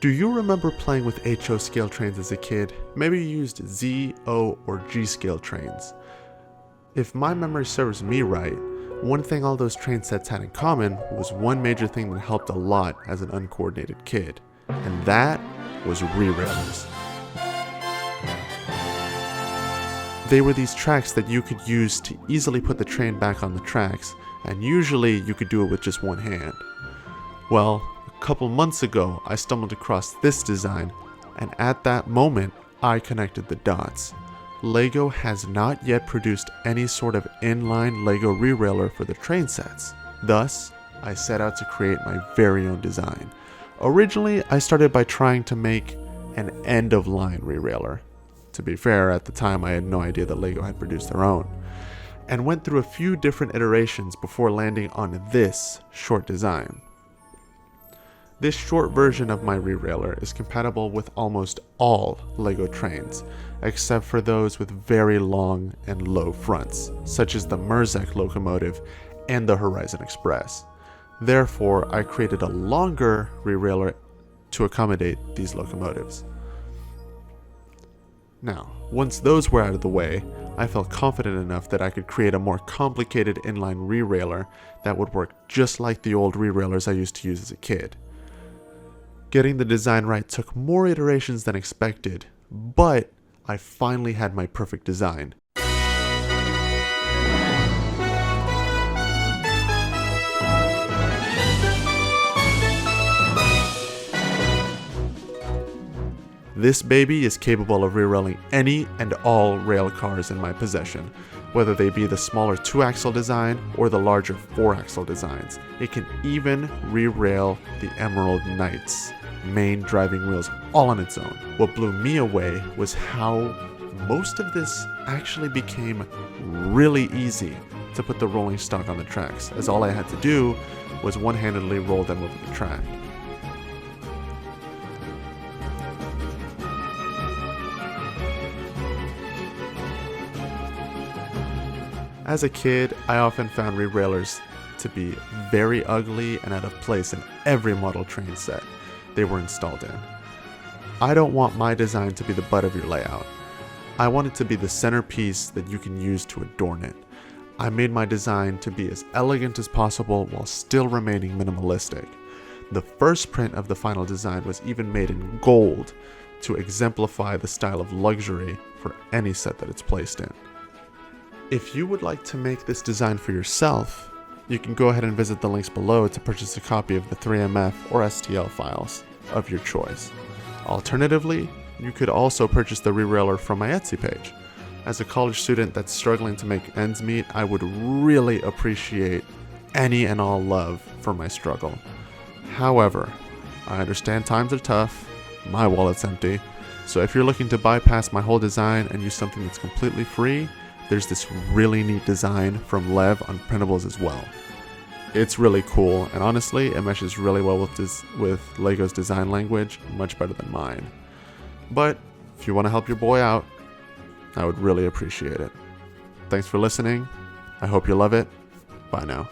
Do you remember playing with HO scale trains as a kid? Maybe you used Z, O, or G scale trains. If my memory serves me right, one thing all those train sets had in common was one major thing that helped a lot as an uncoordinated kid, and that was rerailers. They were these tracks that you could use to easily put the train back on the tracks, and usually you could do it with just one hand. Well, a couple months ago, I stumbled across this design, and at that moment, I connected the dots. LEGO has not yet produced any sort of inline LEGO rerailer for the train sets. Thus, I set out to create my very own design. Originally, I started by trying to make an end-of-line rerailer. To be fair, at the time I had no idea that LEGO had produced their own, and went through a few different iterations before landing on this short design. This short version of my rerailer is compatible with almost all LEGO trains, except for those with very long and low fronts, such as the Merzak locomotive and the Horizon Express. Therefore, I created a longer rerailer to accommodate these locomotives. Now, once those were out of the way, I felt confident enough that I could create a more complicated inline rerailer that would work just like the old rerailers I used to use as a kid. Getting the design right took more iterations than expected, but I finally had my perfect design. This baby is capable of rerailing any and all rail cars in my possession, whether they be the smaller 2-axle design or the larger 4-axle designs. It can even rerail the Emerald Knight's main driving wheels all on its own. What blew me away was how most of this actually became really easy to put the rolling stock on the tracks, as all I had to do was one-handedly roll them over the track. As a kid, I often found rerailers to be very ugly and out of place in every model train set they were installed in. I don't want my design to be the butt of your layout. I want it to be the centerpiece that you can use to adorn it. I made my design to be as elegant as possible while still remaining minimalistic. The first print of the final design was even made in gold to exemplify the style of luxury for any set that it's placed in. If you would like to make this design for yourself, you can go ahead and visit the links below to purchase a copy of the 3MF or STL files of your choice. Alternatively, you could also purchase the rerailer from my Etsy page. As a college student that's struggling to make ends meet, I would really appreciate any and all love for my struggle. However, I understand times are tough, my wallet's empty, so if you're looking to bypass my whole design and use something that's completely free, there's this really neat design from Lev on printables as well. It's really cool, and honestly, it meshes really well with LEGO's design language, much better than mine. But if you want to help your boy out, I would really appreciate it. Thanks for listening. I hope you love it. Bye now.